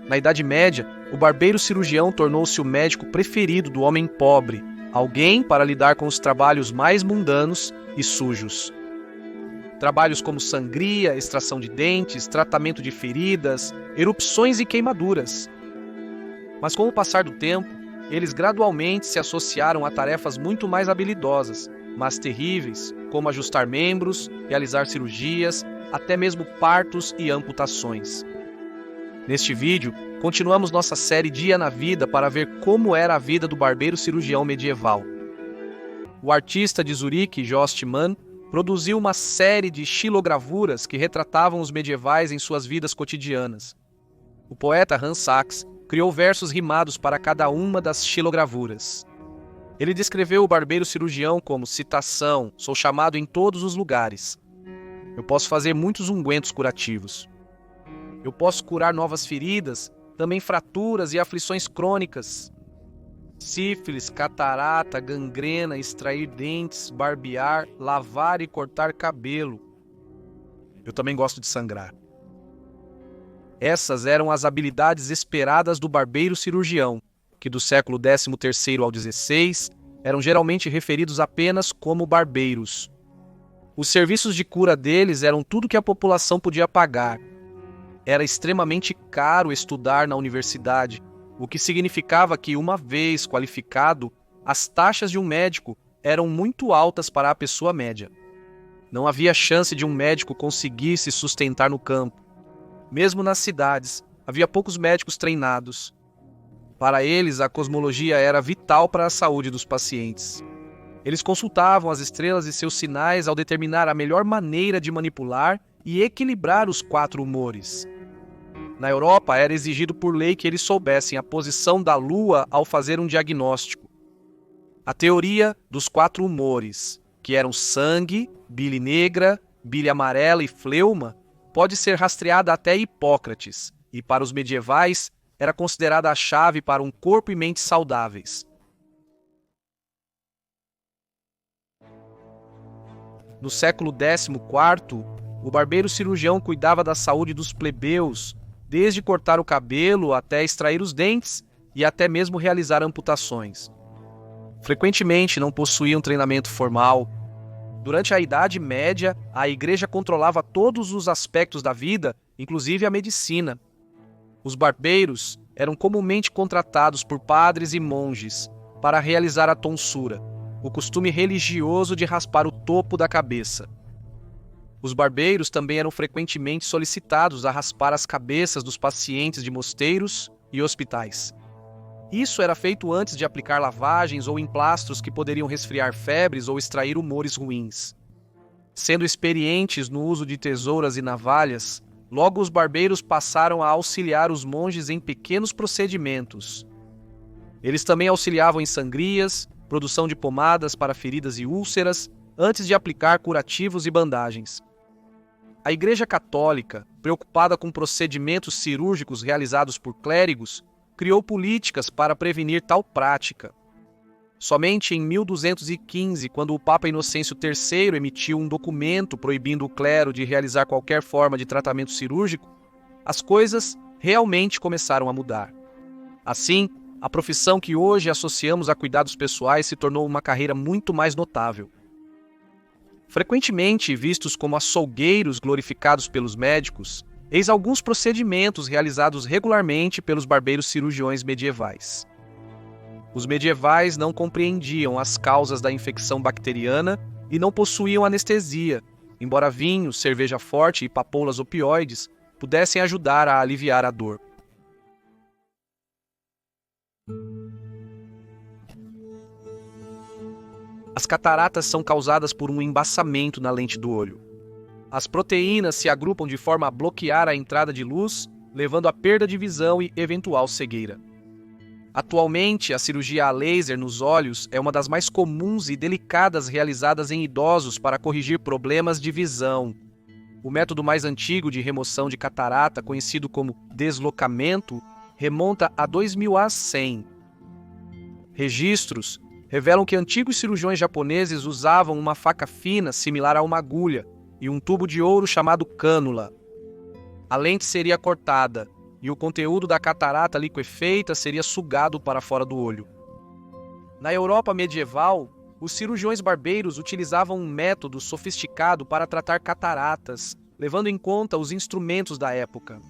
Na Idade Média, o barbeiro cirurgião tornou-se o médico preferido do homem pobre, alguém para lidar com os trabalhos mais mundanos e sujos. Trabalhos como sangria, extração de dentes, tratamento de feridas, erupções e queimaduras. Mas com o passar do tempo, eles gradualmente se associaram a tarefas muito mais habilidosas, mas terríveis, como ajustar membros, realizar cirurgias, até mesmo partos e amputações. Neste vídeo, continuamos nossa série Dia na Vida para ver como era a vida do barbeiro cirurgião medieval. O artista de Zurique, Jost Mann, produziu uma série de xilogravuras que retratavam os medievais em suas vidas cotidianas. O poeta Hans Sachs criou versos rimados para cada uma das xilogravuras. Ele descreveu o barbeiro cirurgião como citação: "Sou chamado em todos os lugares. Eu posso fazer muitos ungüentos curativos. Eu posso curar novas feridas, também fraturas e aflições crônicas. Sífilis, catarata, gangrena, extrair dentes, barbear, lavar e cortar cabelo. Eu também gosto de sangrar." Essas eram as habilidades esperadas do barbeiro cirurgião, que do século XIII ao XVI eram geralmente referidos apenas como barbeiros. Os serviços de cura deles eram tudo que a população podia pagar. Era extremamente caro estudar na universidade, o que significava que, uma vez qualificado, as taxas de um médico eram muito altas para a pessoa média. Não havia chance de um médico conseguir se sustentar no campo. Mesmo nas cidades, havia poucos médicos treinados. Para eles, a cosmologia era vital para a saúde dos pacientes. Eles consultavam as estrelas e seus sinais ao determinar a melhor maneira de manipular e equilibrar os 4 humores. Na Europa, era exigido por lei que eles soubessem a posição da Lua ao fazer um diagnóstico. A teoria dos 4 humores, que eram sangue, bile negra, bile amarela e fleuma, pode ser rastreada até Hipócrates, e para os medievais era considerada a chave para um corpo e mente saudáveis. No século XIV, o barbeiro cirurgião cuidava da saúde dos plebeus, desde cortar o cabelo até extrair os dentes e até mesmo realizar amputações. Frequentemente não possuíam treinamento formal. Durante a Idade Média, a Igreja controlava todos os aspectos da vida, inclusive a medicina. Os barbeiros eram comumente contratados por padres e monges para realizar a tonsura, o costume religioso de raspar o topo da cabeça. Os barbeiros também eram frequentemente solicitados a raspar as cabeças dos pacientes de mosteiros e hospitais. Isso era feito antes de aplicar lavagens ou emplastros que poderiam resfriar febres ou extrair humores ruins. Sendo experientes no uso de tesouras e navalhas, logo os barbeiros passaram a auxiliar os monges em pequenos procedimentos. Eles também auxiliavam em sangrias, produção de pomadas para feridas e úlceras, antes de aplicar curativos e bandagens. A Igreja Católica, preocupada com procedimentos cirúrgicos realizados por clérigos, criou políticas para prevenir tal prática. Somente em 1215, quando o Papa Inocêncio III emitiu um documento proibindo o clero de realizar qualquer forma de tratamento cirúrgico, as coisas realmente começaram a mudar. Assim, a profissão que hoje associamos a cuidados pessoais se tornou uma carreira muito mais notável. Frequentemente vistos como açougueiros glorificados pelos médicos, eis alguns procedimentos realizados regularmente pelos barbeiros cirurgiões medievais. Os medievais não compreendiam as causas da infecção bacteriana e não possuíam anestesia, embora vinho, cerveja forte e papoulas opioides pudessem ajudar a aliviar a dor. As cataratas são causadas por um embaçamento na lente do olho. As proteínas se agrupam de forma a bloquear a entrada de luz, levando à perda de visão e eventual cegueira. Atualmente, a cirurgia a laser nos olhos é uma das mais comuns e delicadas realizadas em idosos para corrigir problemas de visão. O método mais antigo de remoção de catarata, conhecido como deslocamento, remonta a 2000 a 100. Registros revelam que antigos cirurgiões japoneses usavam uma faca fina similar a uma agulha e um tubo de ouro chamado cânula. A lente seria cortada e o conteúdo da catarata liquefeita seria sugado para fora do olho. Na Europa medieval, os cirurgiões barbeiros utilizavam um método sofisticado para tratar cataratas, levando em conta os instrumentos da época.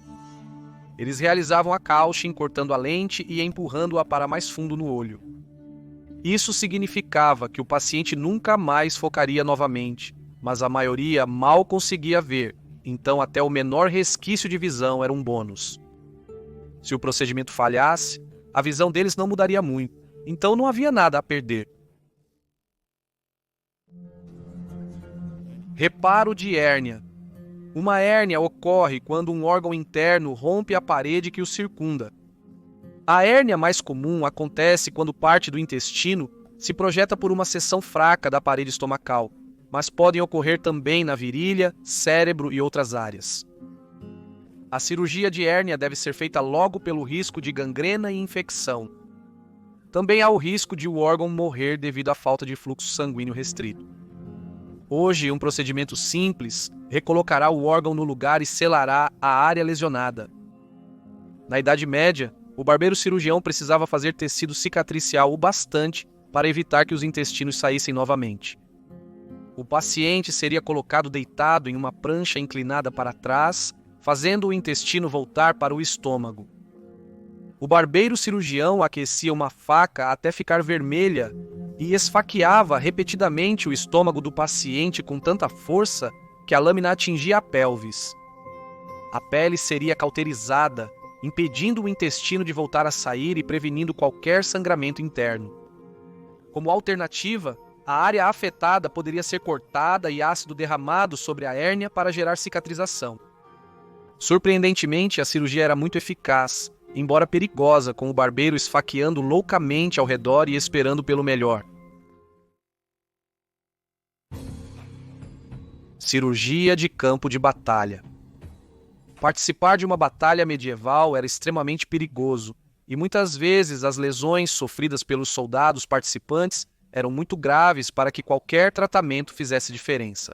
Eles realizavam a Cauchy cortando a lente e empurrando-a para mais fundo no olho. Isso significava que o paciente nunca mais focaria novamente, mas a maioria mal conseguia ver, então até o menor resquício de visão era um bônus. Se o procedimento falhasse, a visão deles não mudaria muito, então não havia nada a perder. Reparo de hérnia. Uma hérnia ocorre quando um órgão interno rompe a parede que o circunda. A hérnia mais comum acontece quando parte do intestino se projeta por uma seção fraca da parede estomacal, mas podem ocorrer também na virilha, cérebro e outras áreas. A cirurgia de hérnia deve ser feita logo pelo risco de gangrena e infecção. Também há o risco de o órgão morrer devido à falta de fluxo sanguíneo restrito. Hoje, um procedimento simples recolocará o órgão no lugar e selará a área lesionada. Na Idade Média, o barbeiro cirurgião precisava fazer tecido cicatricial o bastante para evitar que os intestinos saíssem novamente. O paciente seria colocado deitado em uma prancha inclinada para trás, fazendo o intestino voltar para o estômago. O barbeiro cirurgião aquecia uma faca até ficar vermelha e esfaqueava repetidamente o estômago do paciente com tanta força que a lâmina atingia a pelvis. A pele seria cauterizada, impedindo o intestino de voltar a sair e prevenindo qualquer sangramento interno. Como alternativa, a área afetada poderia ser cortada e ácido derramado sobre a hérnia para gerar cicatrização. Surpreendentemente, a cirurgia era muito eficaz, embora perigosa, com o barbeiro esfaqueando loucamente ao redor e esperando pelo melhor. Cirurgia de campo de batalha. Participar de uma batalha medieval era extremamente perigoso, e muitas vezes as lesões sofridas pelos soldados participantes eram muito graves para que qualquer tratamento fizesse diferença.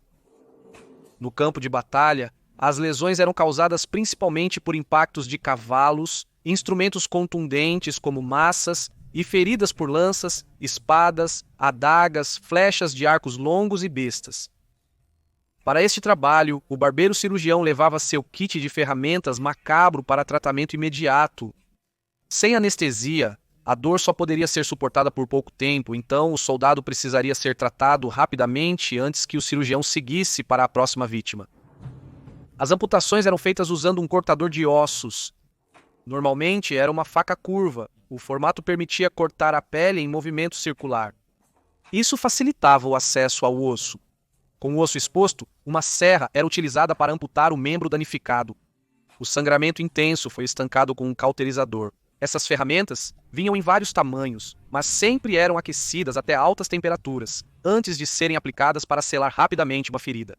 No campo de batalha, as lesões eram causadas principalmente por impactos de cavalos, instrumentos contundentes como maças e feridas por lanças, espadas, adagas, flechas de arcos longos e bestas. Para este trabalho, o barbeiro cirurgião levava seu kit de ferramentas macabro para tratamento imediato. Sem anestesia, a dor só poderia ser suportada por pouco tempo, então o soldado precisaria ser tratado rapidamente antes que o cirurgião seguisse para a próxima vítima. As amputações eram feitas usando um cortador de ossos. Normalmente era uma faca curva. O formato permitia cortar a pele em movimento circular. Isso facilitava o acesso ao osso. Com o osso exposto, uma serra era utilizada para amputar o membro danificado. O sangramento intenso foi estancado com um cauterizador. Essas ferramentas vinham em vários tamanhos, mas sempre eram aquecidas até altas temperaturas, antes de serem aplicadas para selar rapidamente uma ferida.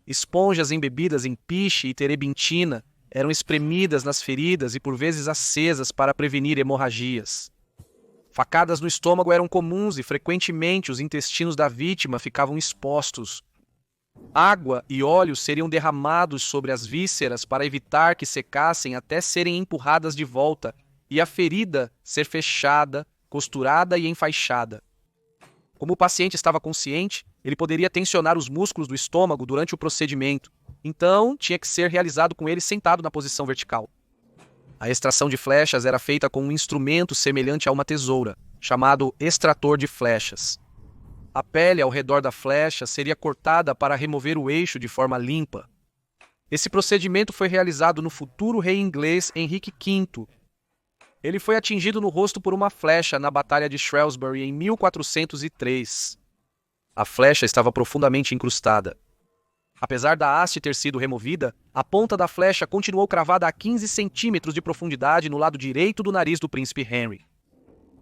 Esponjas embebidas em piche e terebintina eram espremidas nas feridas e por vezes acesas para prevenir hemorragias. Facadas no estômago eram comuns e frequentemente os intestinos da vítima ficavam expostos. Água e óleo seriam derramados sobre as vísceras para evitar que secassem até serem empurradas de volta e a ferida ser fechada, costurada e enfaixada. Como o paciente estava consciente, ele poderia tensionar os músculos do estômago durante o procedimento, então tinha que ser realizado com ele sentado na posição vertical. A extração de flechas era feita com um instrumento semelhante a uma tesoura, chamado extrator de flechas. A pele ao redor da flecha seria cortada para remover o eixo de forma limpa. Esse procedimento foi realizado no futuro rei inglês Henrique V. Ele foi atingido no rosto por uma flecha na Batalha de Shrewsbury em 1403. A flecha estava profundamente incrustada. Apesar da haste ter sido removida, a ponta da flecha continuou cravada a 15 centímetros de profundidade no lado direito do nariz do príncipe Henry.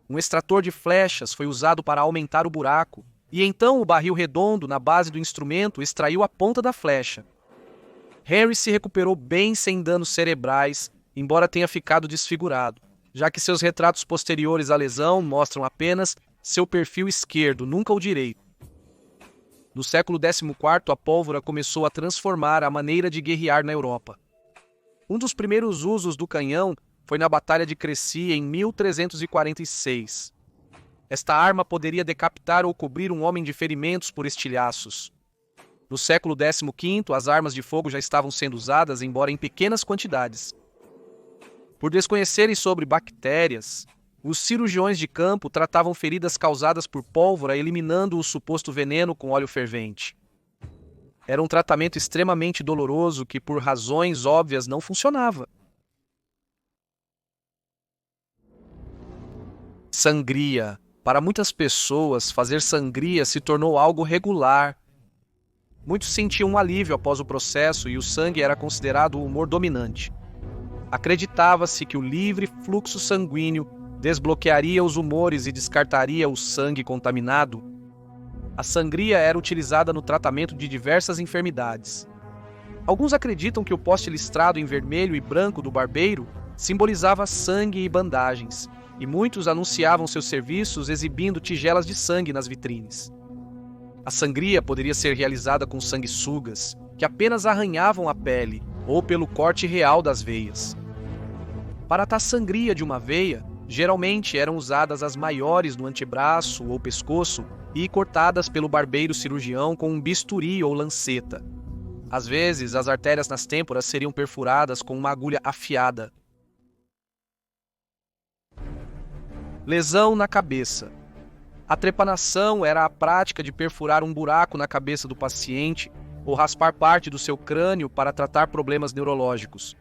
Um extrator de flechas foi usado para aumentar o buraco, e então o barril redondo na base do instrumento extraiu a ponta da flecha. Henry se recuperou bem sem danos cerebrais, embora tenha ficado desfigurado, já que seus retratos posteriores à lesão mostram apenas seu perfil esquerdo, nunca o direito. No século XIV, a pólvora começou a transformar a maneira de guerrear na Europa. Um dos primeiros usos do canhão foi na Batalha de Crécy em 1346. Esta arma poderia decapitar ou cobrir um homem de ferimentos por estilhaços. No século XV, as armas de fogo já estavam sendo usadas, embora em pequenas quantidades. Por desconhecerem sobre bactérias, os cirurgiões de campo tratavam feridas causadas por pólvora, eliminando o suposto veneno com óleo fervente. Era um tratamento extremamente doloroso que, por razões óbvias, não funcionava. Sangria. Para muitas pessoas, fazer sangria se tornou algo regular. Muitos sentiam um alívio após o processo e o sangue era considerado o humor dominante. Acreditava-se que o livre fluxo sanguíneo desbloquearia os humores e descartaria o sangue contaminado. A sangria era utilizada no tratamento de diversas enfermidades. Alguns acreditam que o poste listrado em vermelho e branco do barbeiro simbolizava sangue e bandagens, e muitos anunciavam seus serviços exibindo tigelas de sangue nas vitrines. A sangria poderia ser realizada com sanguessugas, que apenas arranhavam a pele, ou pelo corte real das veias. Para a sangria de uma veia, geralmente eram usadas as maiores no antebraço ou pescoço e cortadas pelo barbeiro cirurgião com um bisturi ou lanceta. Às vezes, as artérias nas têmporas seriam perfuradas com uma agulha afiada. Lesão na cabeça. A trepanação era a prática de perfurar um buraco na cabeça do paciente ou raspar parte do seu crânio para tratar problemas neurológicos.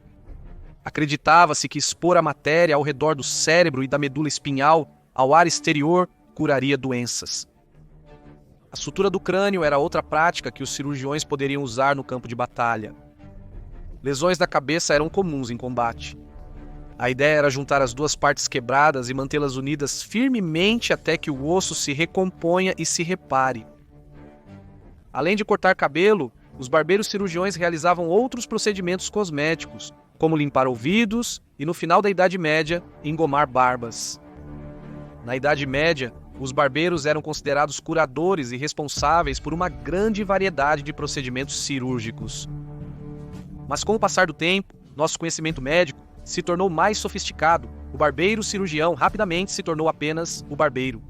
Acreditava-se que expor a matéria ao redor do cérebro e da medula espinhal ao ar exterior curaria doenças. A sutura do crânio era outra prática que os cirurgiões poderiam usar no campo de batalha. Lesões da cabeça eram comuns em combate. A ideia era juntar as duas partes quebradas e mantê-las unidas firmemente até que o osso se recomponha e se repare. Além de cortar cabelo, os barbeiros cirurgiões realizavam outros procedimentos cosméticos, como limpar ouvidos e, no final da Idade Média, engomar barbas. Na Idade Média, os barbeiros eram considerados curadores e responsáveis por uma grande variedade de procedimentos cirúrgicos. Mas com o passar do tempo, nosso conhecimento médico se tornou mais sofisticado. O barbeiro cirurgião rapidamente se tornou apenas o barbeiro.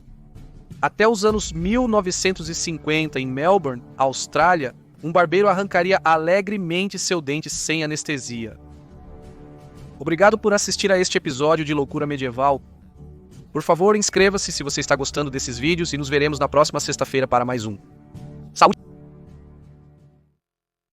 Até os anos 1950, em Melbourne, Austrália, um barbeiro arrancaria alegremente seu dente sem anestesia. Obrigado por assistir a este episódio de Loucura Medieval. Por favor, inscreva-se se você está gostando desses vídeos e nos veremos na próxima sexta-feira para mais um.